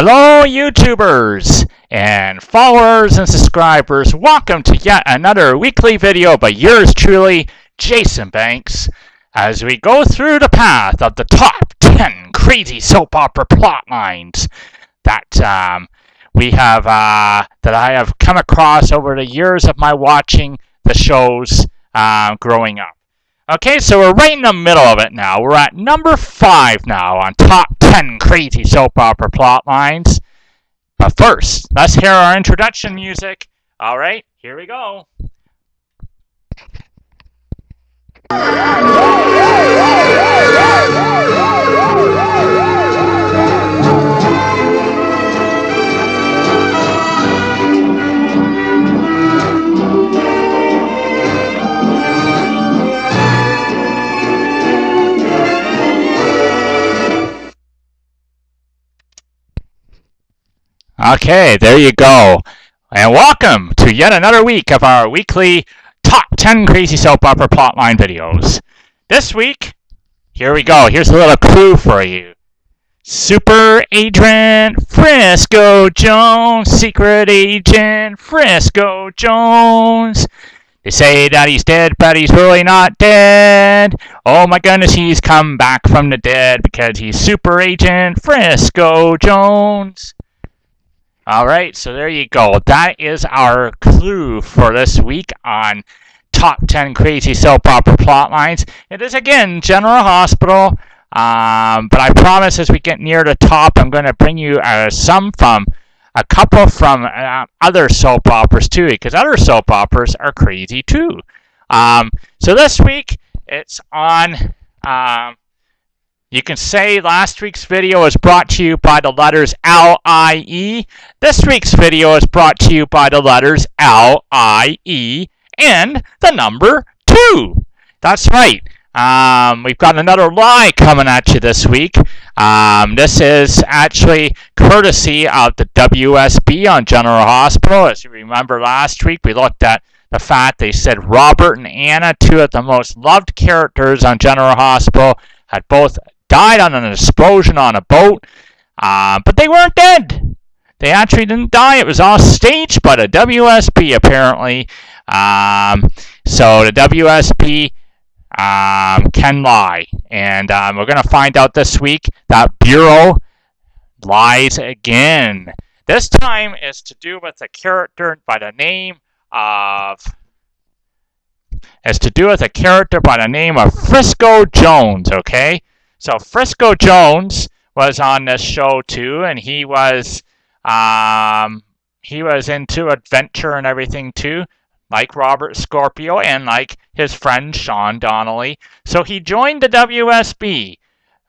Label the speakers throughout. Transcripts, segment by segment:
Speaker 1: Hello YouTubers and followers and subscribers, welcome to yet another weekly video by yours truly, Jason Banks, as we go through the path of the top 10 crazy soap opera plot lines that that I have come across over the years of my watching the shows growing up. Okay, so we're right in the middle of it now. We're at number 5 now on top 10 crazy soap opera plot lines. But first, let's hear our introduction music. All right, here we go. Okay, there you go. And welcome to yet another week of our weekly top 10 crazy soap opera plotline videos. This week, here we go. Here's a little clue for you. Super Agent Frisco Jones, Secret Agent Frisco Jones. They say that he's dead, but he's really not dead. Oh my goodness, he's come back from the dead because he's Super Agent Frisco Jones. Alright, so there you go. That is our clue for this week on top 10 crazy soap opera plot lines. It is again General Hospital, but I promise as we get near the top, I'm going to bring you a couple from other soap operas too, because other soap operas are crazy too. So this week it's on. You can say last week's video was brought to you by the letters L-I-E. This week's video is brought to you by the letters L-I-E and the number 2. That's right. We've got another lie coming at you this week. This is actually courtesy of the WSB on General Hospital. As you remember last week, we looked at the fact they said Robert and Anna, two of the most loved characters on General Hospital, had both died on an explosion on a boat, but they weren't dead. They actually didn't die. It was all staged by the WSB, apparently. So the WSB can lie. And we're going to find out this week that Bureau lies again. This time is to do with a character by the name of... Frisco Jones, okay? So Frisco Jones was on this show too, and he was into adventure and everything too, like Robert Scorpio and like his friend Sean Donnelly. So he joined the WSB,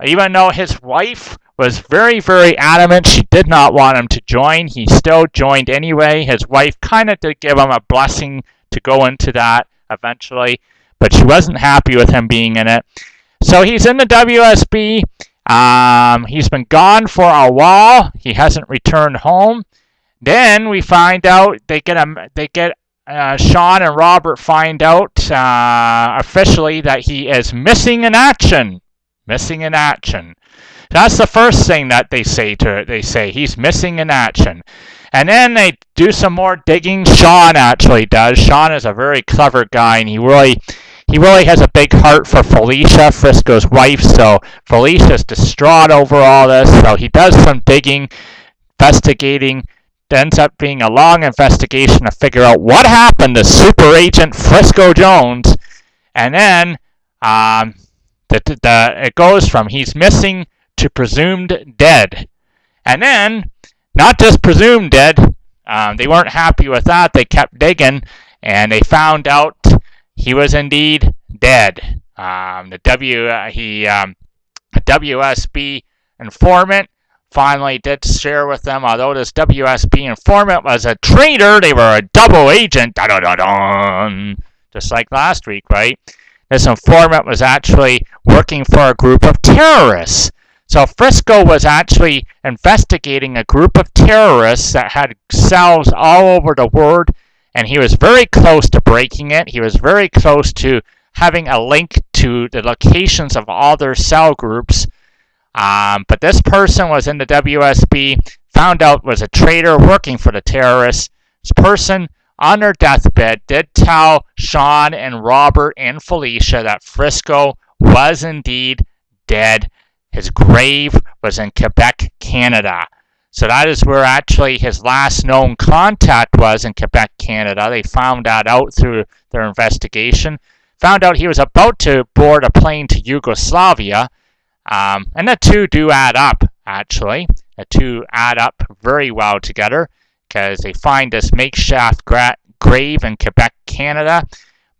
Speaker 1: even though his wife was very, very adamant she did not want him to join. He still joined anyway. His wife kind of did give him a blessing to go into that eventually, but she wasn't happy with him being in it. So he's in the WSB. He's been gone for a while. He hasn't returned home. Then we find out Sean and Robert find out officially that he is missing in action. Missing in action. That's the first thing that they say to it. They say he's missing in action. And then they do some more digging. Sean actually does. Sean is a very clever guy, and he really has a big heart for Felicia, Frisco's wife. So Felicia's distraught over all this. So he does some digging, investigating. It ends up being a long investigation to figure out what happened to Super Agent Frisco Jones. And then it goes from he's missing to presumed dead. And then, not just presumed dead, they weren't happy with that. They kept digging, and they found out he was indeed dead. The WSB informant finally did share with them, although this WSB informant was a traitor, they were a double agent, just like last week, right? This informant was actually working for a group of terrorists. So Frisco was actually investigating a group of terrorists that had cells all over the world, and he was very close to breaking it. He was very close to having a link to the locations of all their cell groups. But this person was in the WSB, found out was a traitor working for the terrorists. This person on their deathbed did tell Sean and Robert and Felicia that Frisco was indeed dead. His grave was in Quebec, Canada. So that is where actually his last known contact was, in Quebec, Canada. They found that out through their investigation. Found out he was about to board a plane to Yugoslavia. And the two do add up, actually. The two add up very well together, because they find this makeshift grave in Quebec, Canada.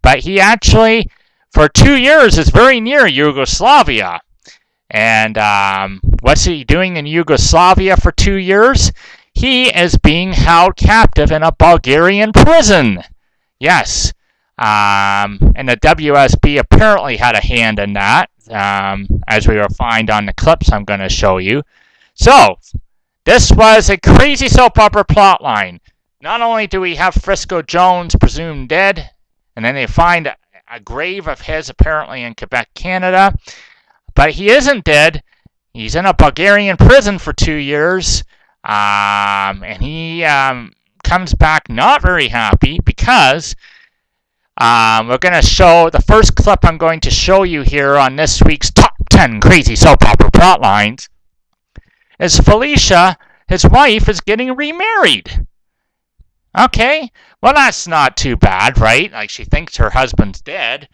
Speaker 1: But he actually, for 2 years, is very near Yugoslavia. And what's he doing in Yugoslavia for 2 years? He is being held captive in a Bulgarian prison. Yes. And the WSB apparently had a hand in that, as we will find on the clips I'm going to show you. So, this was a crazy soap opera plotline. Not only do we have Frisco Jones presumed dead, and then they find a grave of his apparently in Quebec, Canada, but he isn't dead. He's in a Bulgarian prison for 2 years, and he comes back not very happy, because we're going to show the first clip I'm going to show you here on this week's Top 10 Crazy Soap Opera Plotlines is Felicia, his wife, is getting remarried. Okay, well, that's not too bad, right? Like, she thinks her husband's dead.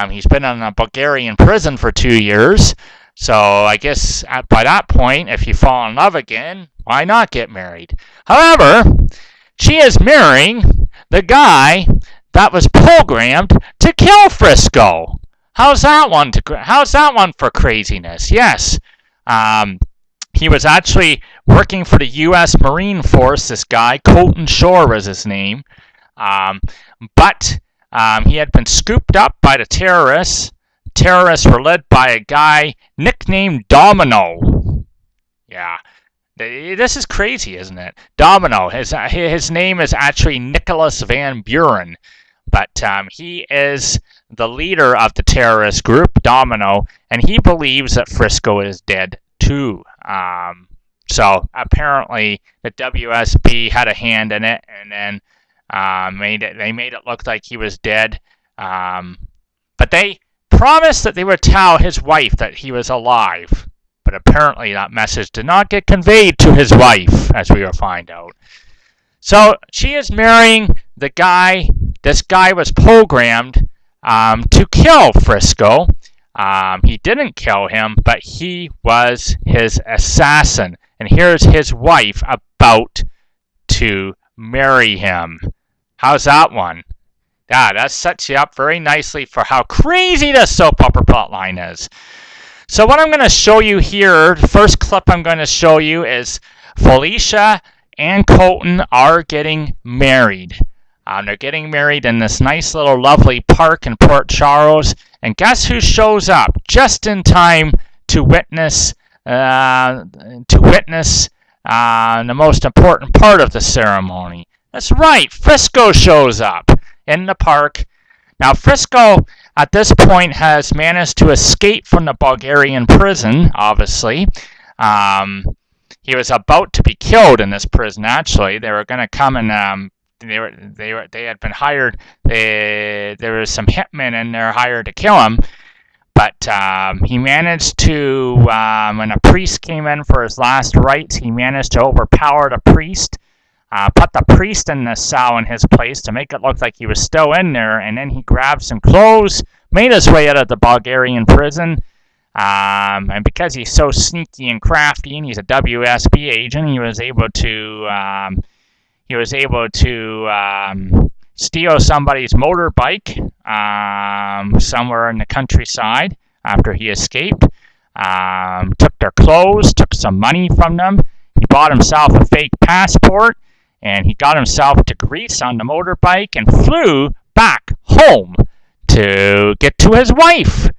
Speaker 1: He's been in a Bulgarian prison for 2 years. So I guess by that point, if you fall in love again, why not get married? However, she is marrying the guy that was programmed to kill Frisco. How's that one for craziness? Yes. He was actually working for the U.S. Marine Force, this guy. Colton Shore was his name. But he had been scooped up by the terrorists. Terrorists were led by a guy nicknamed Domino. Yeah. This is crazy, isn't it? Domino. His name is actually Nicholas Van Buren. But he is the leader of the terrorist group, Domino, and he believes that Frisco is dead too. So apparently the WSB had a hand in it, and then they made it look like he was dead. But they promised that they would tell his wife that he was alive. But apparently that message did not get conveyed to his wife, as we will find out. So she is marrying the guy. This guy was programmed to kill Frisco. He didn't kill him, but he was his assassin. And here's his wife about to marry him. How's that one? Yeah, that sets you up very nicely for how crazy this soap opera plotline is. So what I'm going to show you here, the first clip I'm going to show you is Felicia and Colton are getting married. They're getting married in this nice little lovely park in Port Charles. And guess who shows up just in time to witness the most important part of the ceremony? That's right, Frisco shows up in the park. Now, Frisco, at this point, has managed to escape from the Bulgarian prison, obviously. He was about to be killed in this prison, actually. They were going to come and they had been hired. There was some hitmen in there hired to kill him. But he managed to, when a priest came in for his last rites, he managed to overpower the priest. Put the priest in the cell in his place to make it look like he was still in there, and then he grabbed some clothes, made his way out of the Bulgarian prison, and because he's so sneaky and crafty, and he's a WSB agent, he was able to steal somebody's motorbike somewhere in the countryside after he escaped. Took their clothes, took some money from them. He bought himself a fake passport, and he got himself to Greece on the motorbike and flew back home to get to his wife.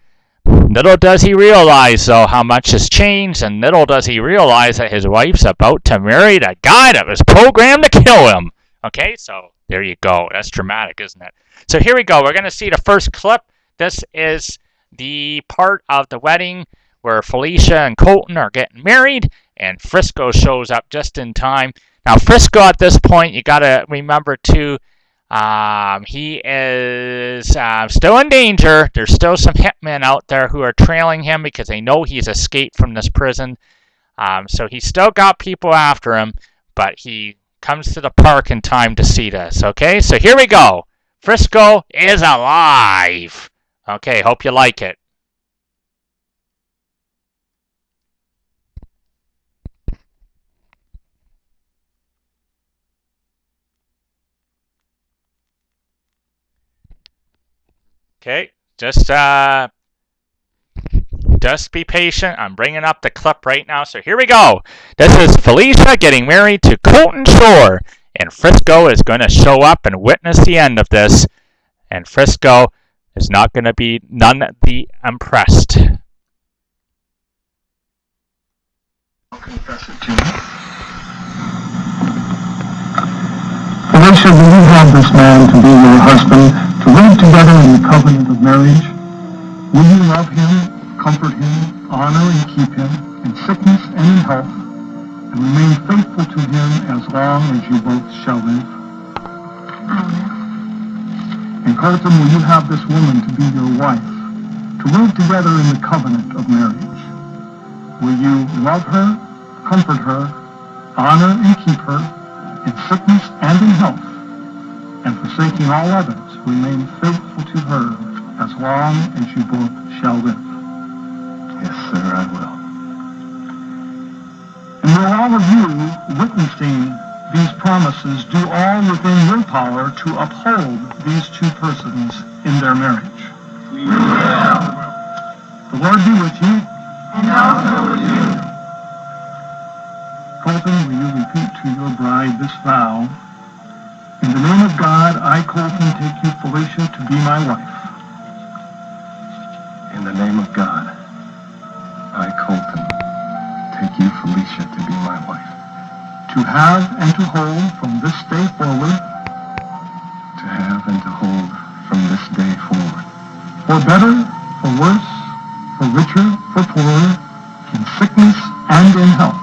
Speaker 1: Little does he realize, though, how much has changed, and little does he realize that his wife's about to marry the guy that was programmed to kill him. Okay, so there you go. That's dramatic, isn't it? So here we go. We're going to see the first clip. This is the part of the wedding where Felicia and Colton are getting married, and Frisco shows up just in time. Now, Frisco at this point, you got to remember too, he is still in danger. There's still some hitmen out there who are trailing him because they know he's escaped from this prison. So he's still got people after him, but he comes to the park in time to see this. Okay, so here we go. Frisco is alive. Okay, hope you like it. Okay, just be patient. I'm bringing up the clip right now. So here we go. This is Felicia getting married to Colton Shore. And Frisco is going to show up and witness the end of this. And Frisco is not going to be none the impressed.
Speaker 2: I'll confess it to you. Felicia, will you have this man to be your husband, to live together in the covenant of marriage? Will you love him, comfort him, honor and keep him in sickness and in health, and remain faithful to him as long as you both shall live?
Speaker 3: I will.
Speaker 2: And Colton, will you have this woman to be your wife, to live together in the covenant of marriage? Will you love her, comfort her, honor and keep her in sickness and in health, and forsaking all others, remain faithful to her as long as you both shall live?
Speaker 4: Yes, sir, I will.
Speaker 2: And will all of you, witnessing these promises, do all within your power to uphold these two persons in their marriage?
Speaker 4: We will.
Speaker 2: The Lord be with you.
Speaker 3: And also with you.
Speaker 2: Colton, will you repeat to your bride this vow? In the name of God, I, Colton, take you, Felicia, to be my wife.
Speaker 4: In the name of God, I, Colton, take you, Felicia, to be my wife.
Speaker 2: To have and to hold from this day forward.
Speaker 4: To have and to hold from this day forward.
Speaker 2: For better, for worse, for richer, for poorer, in sickness and in health.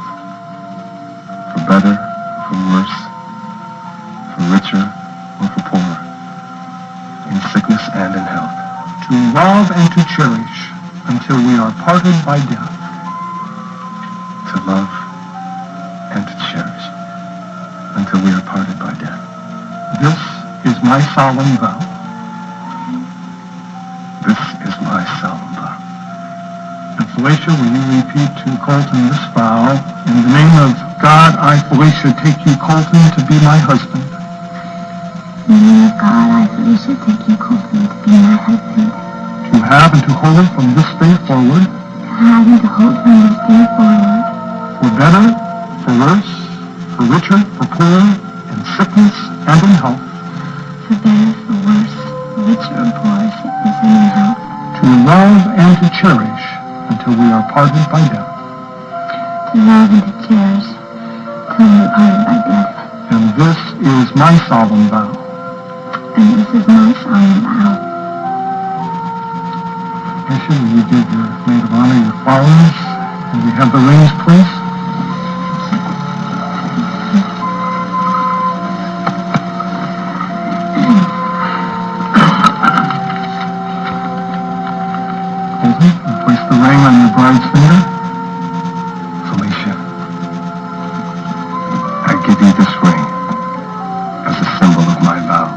Speaker 4: For better, for worse, for richer, or for poorer, in sickness and in health.
Speaker 2: To love and to cherish until we are parted by death.
Speaker 4: To love and to cherish until we are parted by death.
Speaker 2: This is my solemn vow.
Speaker 4: This is my solemn vow.
Speaker 2: And Felicia, will you repeat to Colton this vow? In the name of God, I, Felicia, take you, Colton, to be my husband.
Speaker 3: In the name of God, I, Felicia, take you, Colton, to be my husband.
Speaker 2: To have and to hold from this day forward.
Speaker 3: To have and to hold from this day forward.
Speaker 2: For better, for worse, for richer, for poorer, in sickness and in health.
Speaker 3: For better, for worse, for richer or poorer, sickness and in health.
Speaker 2: To love and to cherish until we are parted by death.
Speaker 3: To love and to cherish till we are parted by death.
Speaker 2: And this is my solemn vow.
Speaker 3: And this is my solemn vow.
Speaker 2: Felicia, will you give your maid of honor your flowers? And we have the rings, please. Colton, you place the ring on your bride's finger.
Speaker 4: Felicia, I give you this ring as a symbol of my vow.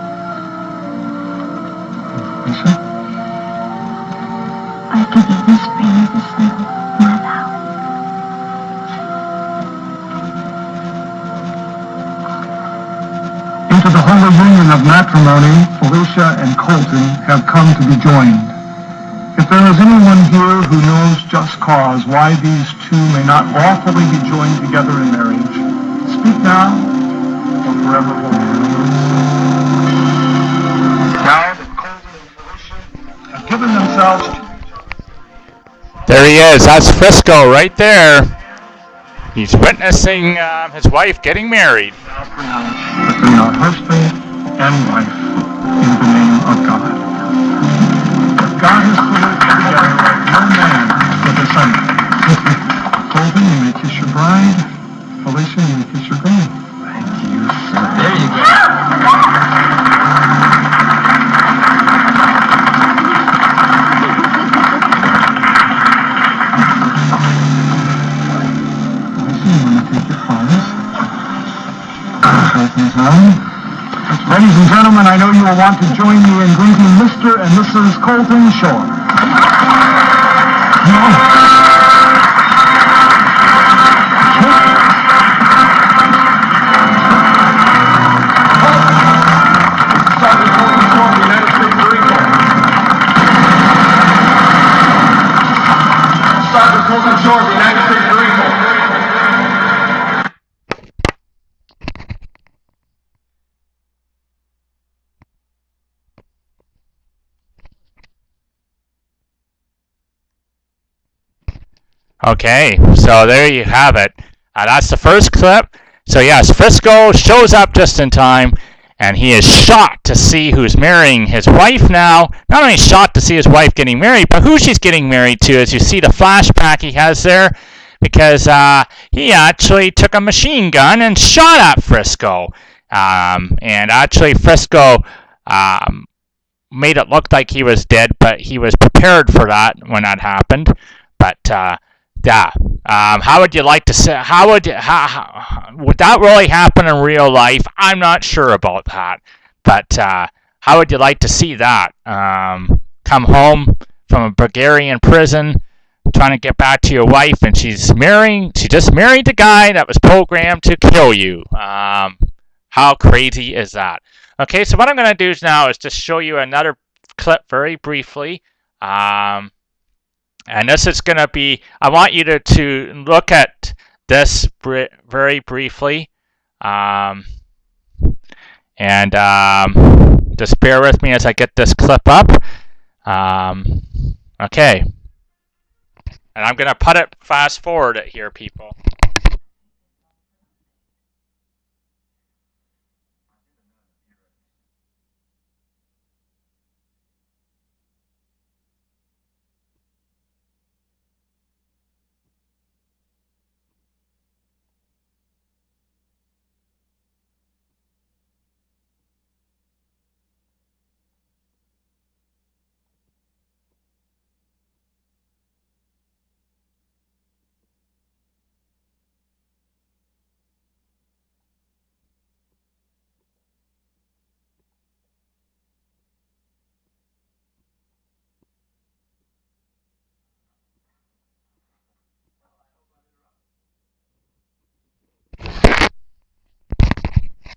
Speaker 2: Felicia?
Speaker 3: I give you this ring as a symbol of my vow.
Speaker 2: Into the holy union of matrimony, Felicia and Colton have come to be joined. If there is anyone here who knows just cause why these two may not lawfully be joined together in marriage, speak now or forever hold your peace. Now that Colton and Felicia have given themselves to each other.
Speaker 1: There he is. That's Frisco right there. He's witnessing his wife getting married.
Speaker 2: Now pronounce that they are husband and wife in the name of God. God has put together, no man put asunder. Colton, Jonathan, you may kiss your bride. Felicia, you may kiss your groom.
Speaker 4: Thank you, sir.
Speaker 5: There you go.
Speaker 2: Ladies and gentlemen, I know you will want to join me in greeting Mr. and Mrs. Colton Shore.
Speaker 5: Sergeant Colton Shore of the United States Marine Corps.
Speaker 1: Okay, so there you have it. That's the first clip. So yes, Frisco shows up just in time, and he is shocked to see who's marrying his wife now. Not only shocked to see his wife getting married, but who she's getting married to. As you see the flashback he has there, because he actually took a machine gun and shot at Frisco. And actually Frisco made it look like he was dead, but he was prepared for that when that happened. But yeah, how would you like to say? Would that really happen in real life? I'm not sure about that. But how would you like to see that? Come home from a Bulgarian prison, trying to get back to your wife, and she just married the guy that was programmed to kill you. How crazy is that? Okay, so what I'm going to do now is just show you another clip very briefly. And this is going to be, I want you to look at this very briefly. Just bear with me as I get this clip up. Okay. And I'm going to put it fast forward it here, people.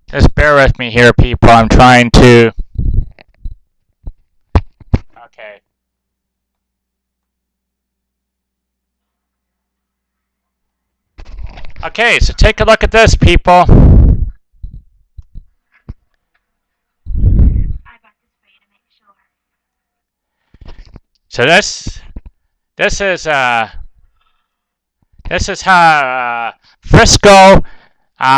Speaker 1: Just bear with me here, people. I'm trying to... Okay. Okay, so take a look at this, people. So this is how Frisco,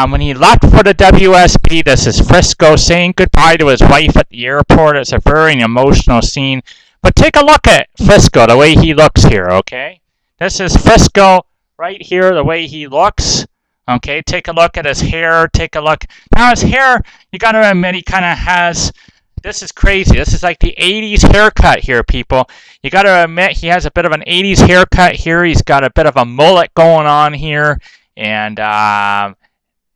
Speaker 1: when he left for the WSB, this is Frisco saying goodbye to his wife at the airport. It's a very emotional scene. But take a look at Frisco, the way he looks here, okay? This is Frisco right here, the way he looks. Okay, take a look at his hair. Take a look. Now his hair, you gotta admit, he kind of has... This is crazy. This is like the 80s haircut here, people. You got to admit he has a bit of an 80s haircut here. He's got a bit of a mullet going on here. And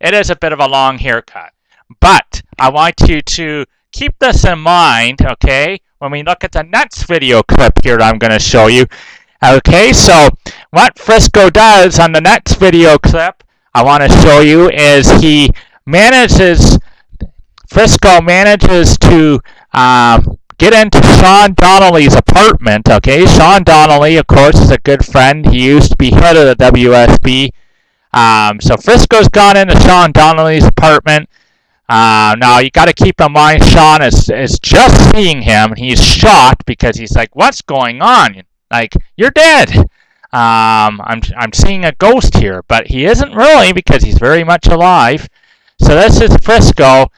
Speaker 1: it is a bit of a long haircut. But I want you to keep this in mind, okay, when we look at the next video clip here that I'm going to show you. Okay, so what Frisco does on the next video clip I want to show you is Frisco manages to get into Sean Donnelly's apartment. Okay, Sean Donnelly, of course, is a good friend. He used to be head of the WSB. So Frisco's gone into Sean Donnelly's apartment. Now, you got to keep in mind, Sean is just seeing him. He's shocked because he's like, what's going on? Like, you're dead. I'm seeing a ghost here. But he isn't really, because he's very much alive. So this is Frisco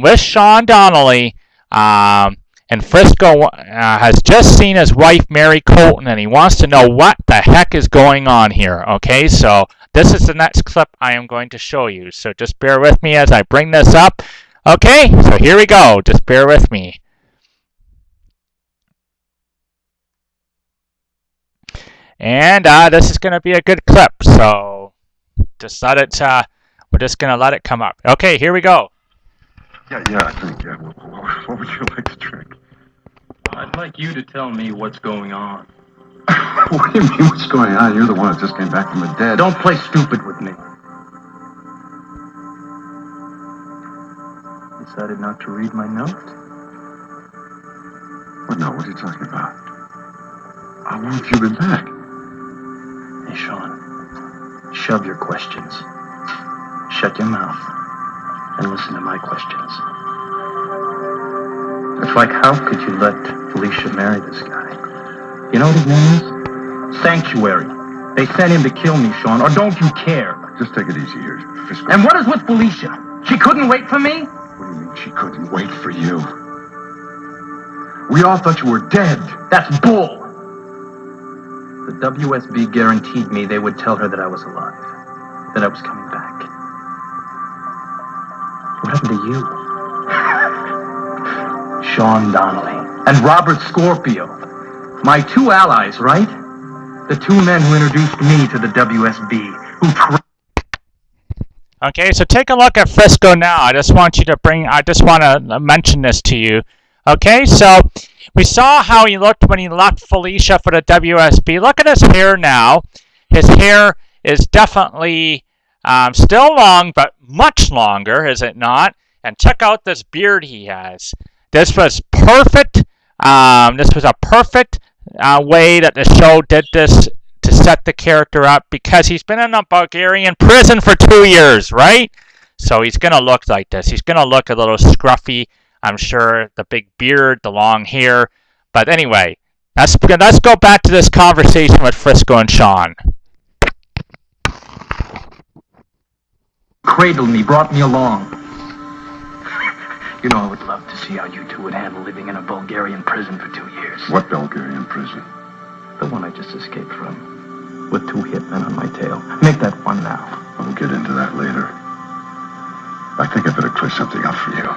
Speaker 1: with Sean Donnelly. And And Frisco has just seen his wife Mary Colton, and he wants to know what the heck is going on here. Okay, so this is the next clip I am going to show you. So just bear with me as I bring this up. Okay, so here we go. Just bear with me. And this is going to be a good clip. So just let it. We're just going to let it come up. Okay, here we go.
Speaker 4: Yeah, I think, yeah. What would you like to drink?
Speaker 5: I'd like you to tell me what's going on.
Speaker 4: What do you mean, what's going on? You're the one that just came back from the dead.
Speaker 5: Don't play stupid with me. Decided not to read my note?
Speaker 4: What note? What are you talking about? How long have you been back?
Speaker 5: Hey, Sean. Shove your questions. Shut your mouth. And listen to my questions. It's like, how could you let Felicia marry this guy? You know what his name is? Sanctuary. They sent him to kill me, Sean, or don't you care?
Speaker 4: Just take it easy here, Frisco.
Speaker 5: And what is with Felicia? She couldn't wait for me?
Speaker 4: What do you mean she couldn't wait for you? We all thought you were dead.
Speaker 5: That's bull. The WSB guaranteed me they would tell her that I was alive, that I was coming back. What happened to you? Sean Donnelly and Robert Scorpio. My two allies, right? The two men who introduced me to the WSB,
Speaker 1: Okay, so take a look at Frisco now. I just want to mention this to you. Okay, so we saw how he looked when he left Felicia for the WSB. Look at his hair now. His hair is definitely still long, but much longer, is it not? And check out this beard he has. This was perfect. This was a perfect way that the show did this to set the character up, because he's been in a Bulgarian prison for 2 years, right? So he's going to look like this. He's going to look a little scruffy, I'm sure. The big beard, the long hair. But anyway, let's go back to this conversation with Frisco and Sean.
Speaker 5: cradled me, brought me along. You know, I would love to see how you two would handle living in a Bulgarian prison for 2 years.
Speaker 4: What Bulgarian prison?
Speaker 5: The one I just escaped from, with 2 hitmen on my tail. Make that one now.
Speaker 4: We'll get into that later. I think I better clear something up for you.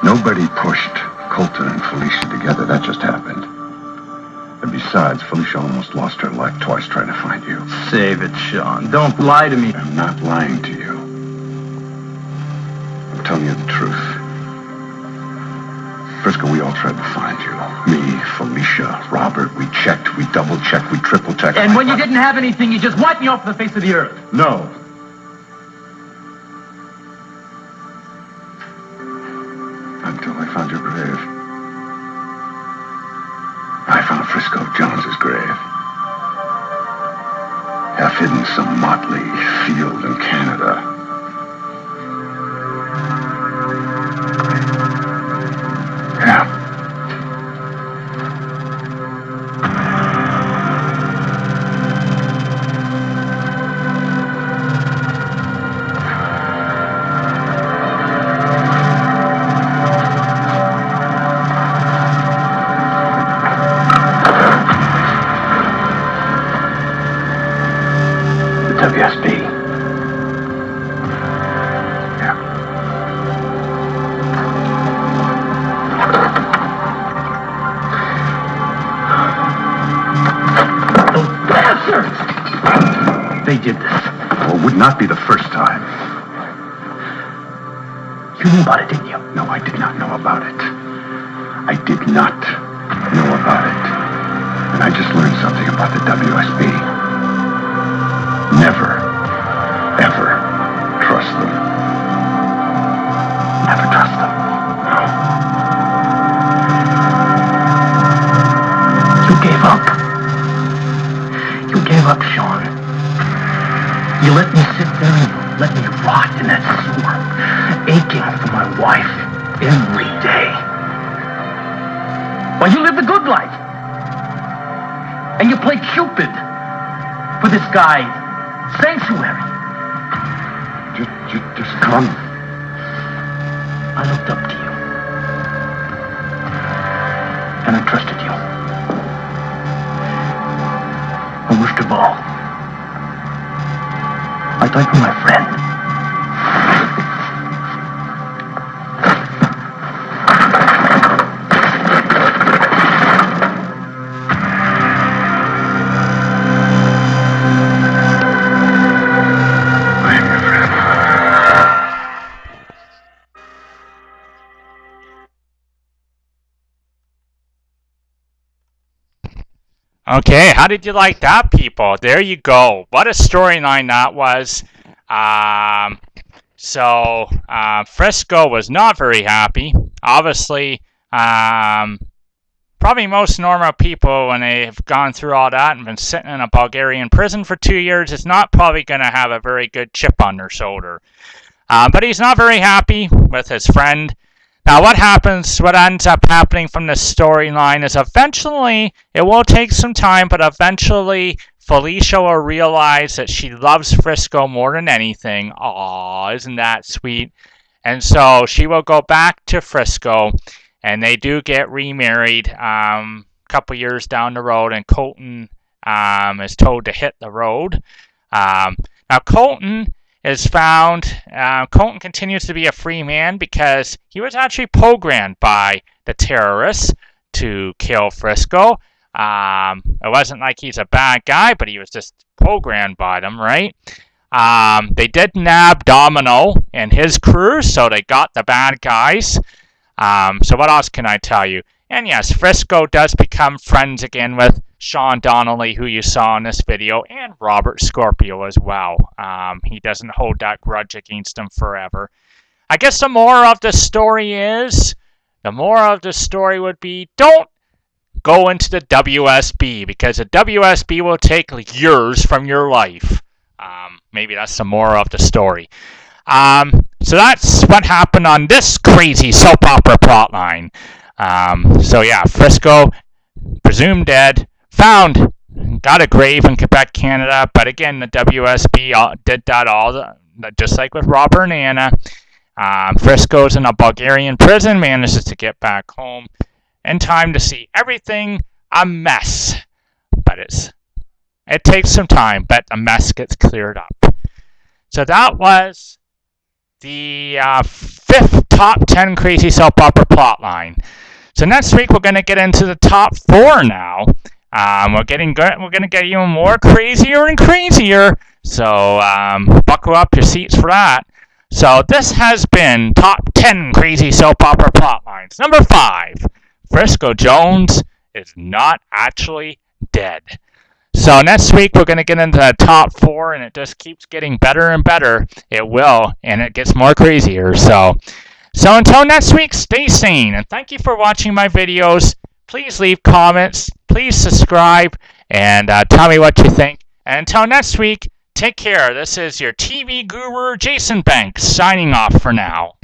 Speaker 4: Nobody pushed Colton and Felicia together. That just happened. And besides, Felicia almost lost her life twice trying to find you.
Speaker 5: Save it, Sean. Don't lie to me.
Speaker 4: I'm not lying to you. I'm telling you the truth. Frisco, we all tried to find you. Me, Felicia, Robert. We checked, we double-checked, we triple-checked.
Speaker 5: And when you didn't have anything, you just wiped me off the face of the earth.
Speaker 4: No. Until I found your grave. I found Frisco Jones's grave. Half hidden in some motley field in Canada. Yeah. WSB. Yeah.
Speaker 5: Those bastards! They did this.
Speaker 4: Well, it would not be the first time.
Speaker 5: You knew about it, didn't you?
Speaker 4: No, I did not know about it. I did not know about it. And I just learned something about the WSB. Never, ever trust them.
Speaker 5: Never trust them.
Speaker 4: No.
Speaker 5: You gave up. You gave up, Sean. You let me sit there and let me rot in that sewer, aching for my wife every day. While you live the good life. And you play Cupid for this guy, Sanctuary.
Speaker 4: Just come.
Speaker 5: I looked up to you. And I trusted you. And worst of all, I thought you were my friend.
Speaker 1: Okay, how did you like that, people? There you go. What a storyline that was. Frisco was not very happy. Obviously, probably most normal people, when they've gone through all that and been sitting in a Bulgarian prison for 2 years, is not probably going to have a very good chip on their shoulder. But he's not very happy with his friend. Now, what ends up happening from this storyline is eventually, it will take some time, but eventually Felicia will realize that she loves Frisco more than anything. Aw, isn't that sweet? And so she will go back to Frisco, and they do get remarried a couple years down the road, and Colton is told to hit the road. Now, Colton continues to be a free man because he was actually programmed by the terrorists to kill Frisco. It wasn't like he's a bad guy, but he was just programmed by them, right? They did nab Domino and his crew, so they got the bad guys. So what else can I tell you? And yes, Frisco does become friends again with Sean Donnelly, who you saw in this video, and Robert Scorpio as well. He doesn't hold that grudge against him forever. I guess the moral of the story would be, don't go into the WSB, because the WSB will take years from your life. Maybe that's the moral of the story. So that's what happened on this crazy soap opera plotline. So yeah, Frisco, presumed dead, found, got a grave in Quebec, Canada, but again, the WSB did that all, just like with Robert and Anna. Frisco's in a Bulgarian prison, manages to get back home in time to see everything a mess. But it takes some time, but the mess gets cleared up. So that was the 5th top 10 crazy soap opera plotline. So next week we're going to get into the top 4 now. We're going to get even more crazier and crazier. So buckle up your seats for that. So this has been top 10 crazy soap opera plotlines. Number 5, Frisco Jones is not actually dead. So next week we're going to get into the top 4, and it just keeps getting better and better. It will, and it gets more crazier. So until next week, stay sane, and thank you for watching my videos. Please leave comments, please subscribe, and tell me what you think. And until next week, take care. This is your TV guru, Jason Banks, signing off for now.